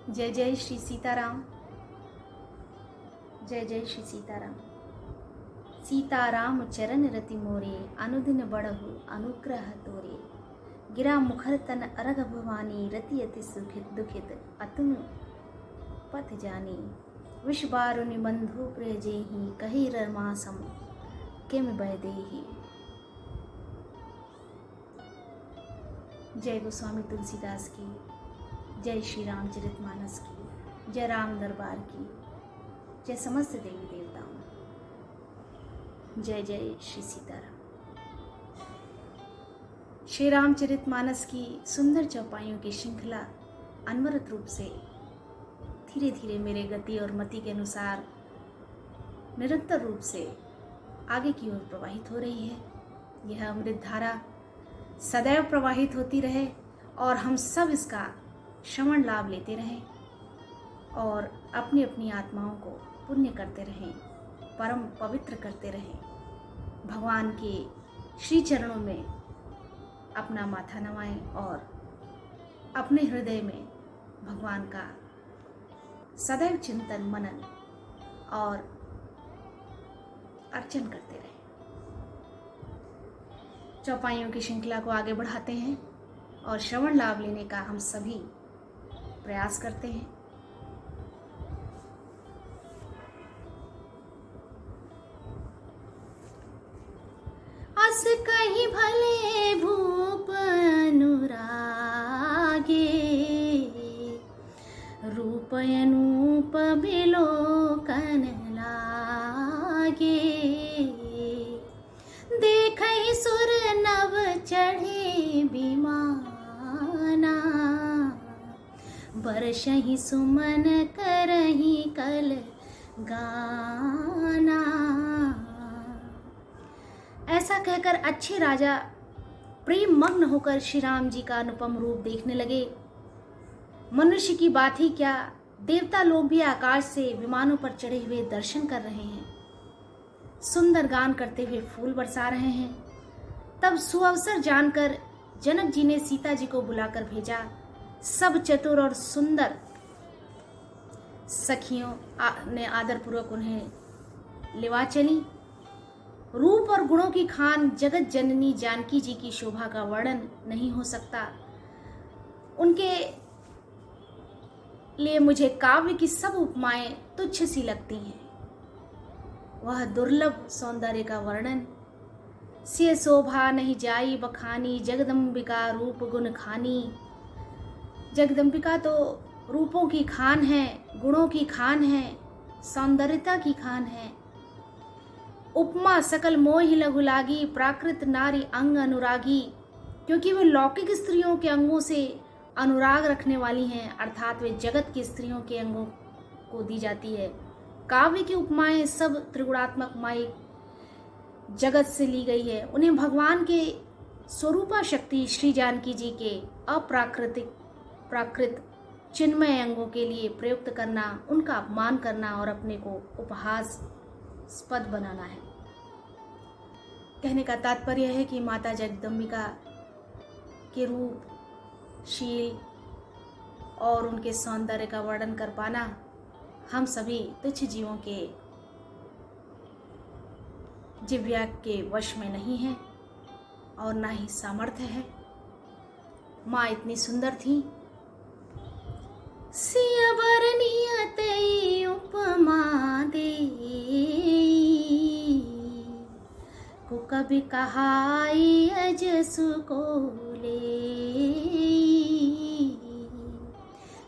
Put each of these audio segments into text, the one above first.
जय जय श्री सीताराम। जय जय श्री सीताराम। सीताराम चरण रति मोरे, अनुदिन बढ़हु अनुग्रह तोरे। गिरा मुखर तन अरग भवानी, रति अति सुखित दुखित अतुन पथ जानी। विष बारुनि बंधु प्रिय जेहि, कहि रमासम किम बह देहि। जय गोस्वामी तुलसीदास की, जय श्री रामचरितमानस की, जय राम दरबार की, जय समस्त देवी देवताओं, जय जय श्री सीताराम। श्री रामचरितमानस की सुंदर चौपाइयों की श्रृंखला अनवरत रूप से धीरे धीरे मेरे गति और मति के अनुसार निरंतर रूप से आगे की ओर प्रवाहित हो रही है। यह अमृत धारा सदैव प्रवाहित होती रहे और हम सब इसका श्रवण लाभ लेते रहें और अपनी अपनी आत्माओं को पुण्य करते रहें, परम पवित्र करते रहें। भगवान के श्री चरणों में अपना माथा नवाएं और अपने हृदय में भगवान का सदैव चिंतन मनन और अर्चन करते रहें। चौपाइयों की श्रृंखला को आगे बढ़ाते हैं और श्रवण लाभ लेने का हम सभी प्रयास करते हैं। अस कहीं भले भूप अनुरागे, रूप अनूप बिलोकन लागे। देखहि सुर नभ चढ़े विमाना, बरसहि सुमन करहि कल गाना। ऐसा कहकर अच्छे राजा प्रेम मग्न होकर श्री राम जी का अनुपम रूप देखने लगे। मनुष्य की बात ही क्या, देवता लोग भी आकाश से विमानों पर चढ़े हुए दर्शन कर रहे हैं, सुंदर गान करते हुए फूल बरसा रहे हैं। तब सुअवसर जानकर जनक जी ने सीता जी को बुलाकर भेजा। सब चतुर और सुंदर सखियों ने आदरपूर्वक उन्हें लिवा चली। रूप और गुणों की खान जगत जननी जानकी जी की शोभा का वर्णन नहीं हो सकता। उनके लिए मुझे काव्य की सब उपमाएं तुच्छ सी लगती हैं। वह दुर्लभ सौंदर्य का वर्णन, से शोभा नहीं जाई बखानी, जगदम्बिका रूप गुण खानी। जगदम्बिका तो रूपों की खान है, गुणों की खान है, सौंदर्यता की खान है। उपमा सकल मोहि लघु लागी, प्राकृत नारी अंग अनुरागी। क्योंकि वे लौकिक स्त्रियों के अंगों से अनुराग रखने वाली हैं, अर्थात वे जगत की स्त्रियों के अंगों को दी जाती है। काव्य की उपमाएं सब त्रिगुणात्मक माई जगत से ली गई है। उन्हें भगवान के स्वरूपा शक्ति श्री जानकी जी के प्राकृत चिन्मय अंगों के लिए प्रयुक्त करना, उनका अपमान करना और अपने को उपहासास्पद बनाना है। कहने का तात्पर्य है कि माता जगदम्बिका के रूप, शील और उनके सौंदर्य का वर्णन कर पाना हम सभी तुच्छ जीवों के जिव्या के वश में नहीं है और ना ही सामर्थ्य है। माँ इतनी सुंदर थी। सिया बरनियत उपमा दे, को कभी कहाई अजसु को ले।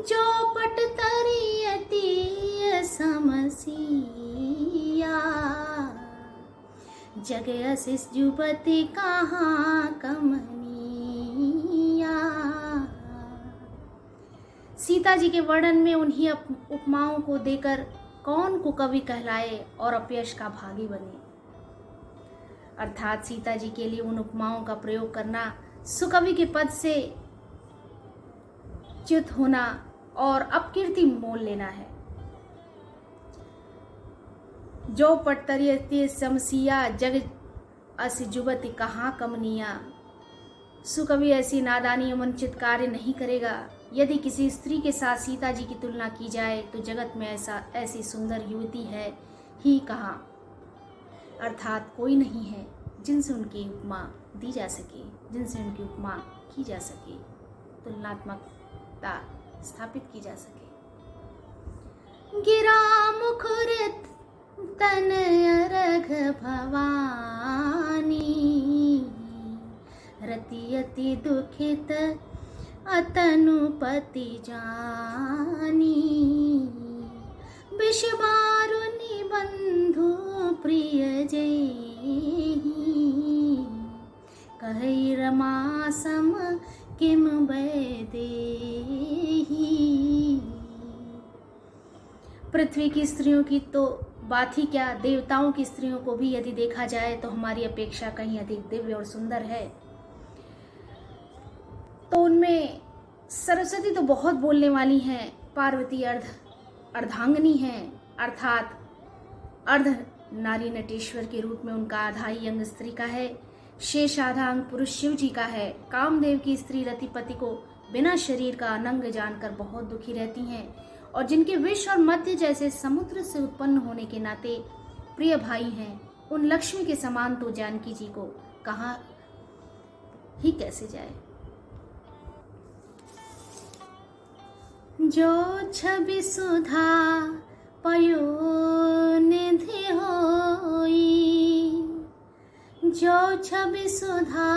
जो पट तरियति समसिया, जग असिस जुबति कहाँ कमनिया। सीता जी के वर्णन में उन्हीं उपमाओं को देकर कौन कुकवि कहलाए और अपयश का भागी बने। अर्थात सीता जी के लिए उन उपमाओं का प्रयोग करना सुकवि के पद से च्युत होना और अपकीर्ति मोल लेना है। जो पटतरियति समसिया, जग अस जुबति कहाँ कमनिया। सुकवि ऐसी नादानी वंचित कार्य नहीं करेगा यदि किसी स्त्री के साथ सीता जी की तुलना की जाए तो जगत में ऐसी सुंदर युवती है ही कहाँ, अर्थात कोई नहीं है जिनसे उनकी उपमा दी जा सके, जिनसे उनकी उपमा की जा सके, तुलनात्मकता स्थापित की जा सके। गिरा मुखर तन अरघ भवानी, रति अति दुखित अतनुपति जानी, विषबारुनि बंधु प्रिय जेहि, कहै रमा सम किम वैदेही। पृथ्वी की स्त्रियों की तो बात ही क्या, देवताओं की स्त्रियों को भी यदि देखा जाए तो हमारी अपेक्षा कहीं अधिक दिव्य और सुंदर है। तो उनमें सरस्वती तो बहुत बोलने वाली हैं, पार्वती अर्धांगिनी हैं, अर्थात अर्ध नारी नटेश्वर के रूप में उनका आधा ही अंग स्त्री का है, शेष आधा अंग पुरुष शिव जी का है। कामदेव की स्त्री रतिपति को बिना शरीर का अनंग जानकर बहुत दुखी रहती हैं, और जिनके विष और मध्य जैसे समुद्र से उत्पन्न होने के नाते प्रिय भाई हैं, उन लक्ष्मी के समान तो जानकी जी को कहाँ ही कैसे जाए। जो छवि सुधा पयो निधि होई, जो छवि सुधा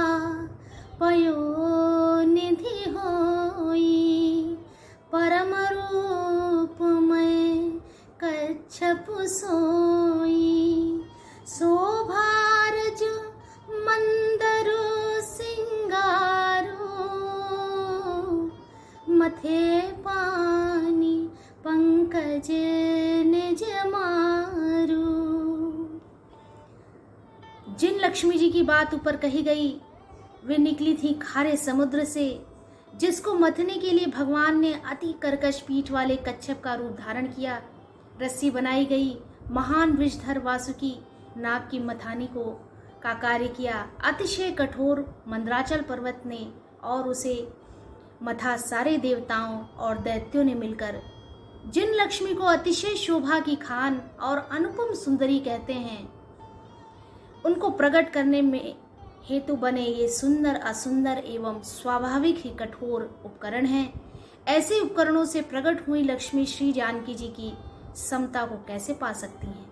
पयो निधि होई, परम रूप में कच्छप सोई, शोभारज मंदरु सिंगारू, मथे पानी पंकज निज मारू। जिन लक्ष्मी जी की बात ऊपर कही गई वे निकली थी खारे समुद्र से, जिसको मथने के लिए भगवान ने अति कर्कश पीठ वाले कच्छप का रूप धारण किया। रस्सी बनाई गई, महान विषधर वासुकी नाग की मथानी को का कार्य किया। अतिशय कठोर मंदराचल पर्वत ने और उसे मथा सारे देवताओं और दैत्यों ने मिलकर। जिन लक्ष्मी को अतिशय शोभा की खान और अनुपम सुंदरी कहते हैं, उनको प्रकट करने में हेतु बने ये सुंदर असुंदर एवं स्वाभाविक ही कठोर उपकरण हैं। ऐसे उपकरणों से प्रकट हुई लक्ष्मी श्री जानकी जी की समता को कैसे पा सकती हैं।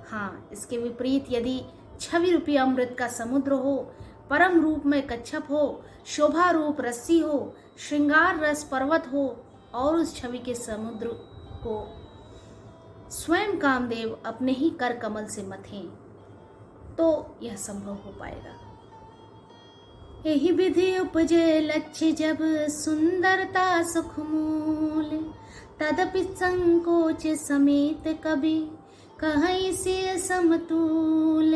हाँ, इसके विपरीत यदि छवि रूपी अमृत का समुद्र हो, परम रूप में कच्छप हो, शोभा रूप रस्सी हो, श्रृंगार रस पर्वत हो और उस छवि के समुद्र को स्वयं कामदेव अपने ही कर कमल से मथें, तो यह संभव हो पाएगा। यही विधि उपजे लक्ष्य जब सुंदरता सुखमूल, तदपि संकोच समेत कभी कहीं से समतूल।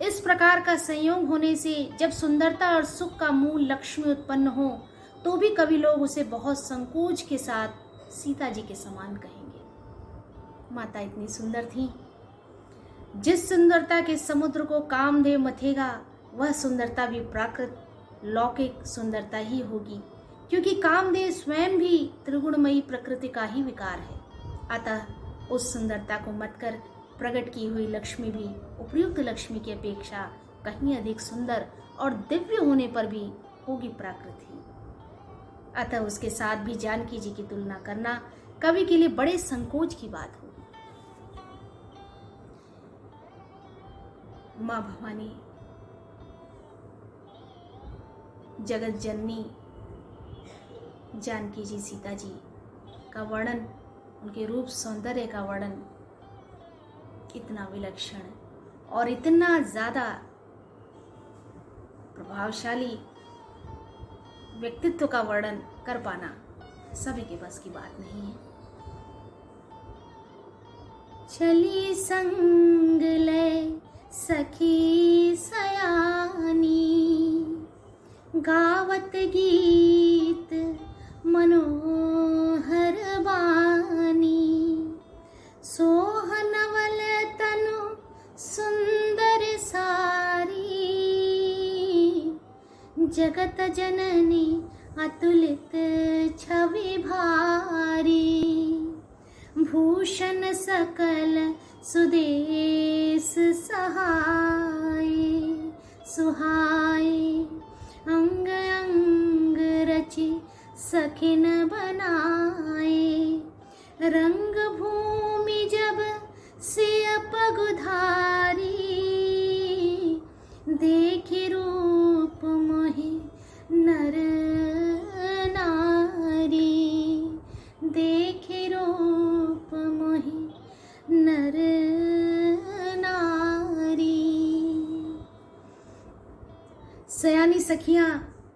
इस प्रकार का संयोग होने से जब सुंदरता और सुख का मूल लक्ष्मी उत्पन्न हो तो भी कभी लोग उसे बहुत संकोच के साथ सीता जी के समान कहेंगे। माता इतनी सुंदर थी, जिस सुंदरता के समुद्र को कामदेव मथेगा वह सुंदरता भी प्राकृत लौकिक सुंदरता ही होगी, क्योंकि कामदेव स्वयं भी त्रिगुणमयी प्रकृति का ही विकार है। अतः उस सुंदरता को मतकर प्रकट की हुई लक्ष्मी भी उपयुक्त लक्ष्मी की अपेक्षा कहीं अधिक सुंदर और दिव्य होने पर भी होगी प्राकृत ही। अतः उसके साथ भी जानकी जी की तुलना करना कवि के लिए बड़े संकोच की बात होगी। माँ भवानी जगत जननी जानकी जी सीता जी का वर्णन, उनके रूप सौंदर्य का वर्णन इतना विलक्षण और इतना ज़्यादा प्रभावशाली व्यक्तित्व का वर्णन कर पाना सभी के बस की बात नहीं है। चली संग ले सखी सयानी, गावत गीत मनोहर बानी, सोहनवल तनु सुंदर सारी, जगत जननी अतुलित छवि भारी, भूषण सकल सुदेश सहाय, सुहाय अंग अंग रचि सखिन बनाए, रंग भूमि जब सिय पगुधारी, देखि रूप मोहि नर नारी, देखि रूप मोहि नर नारी। सयानी सखियां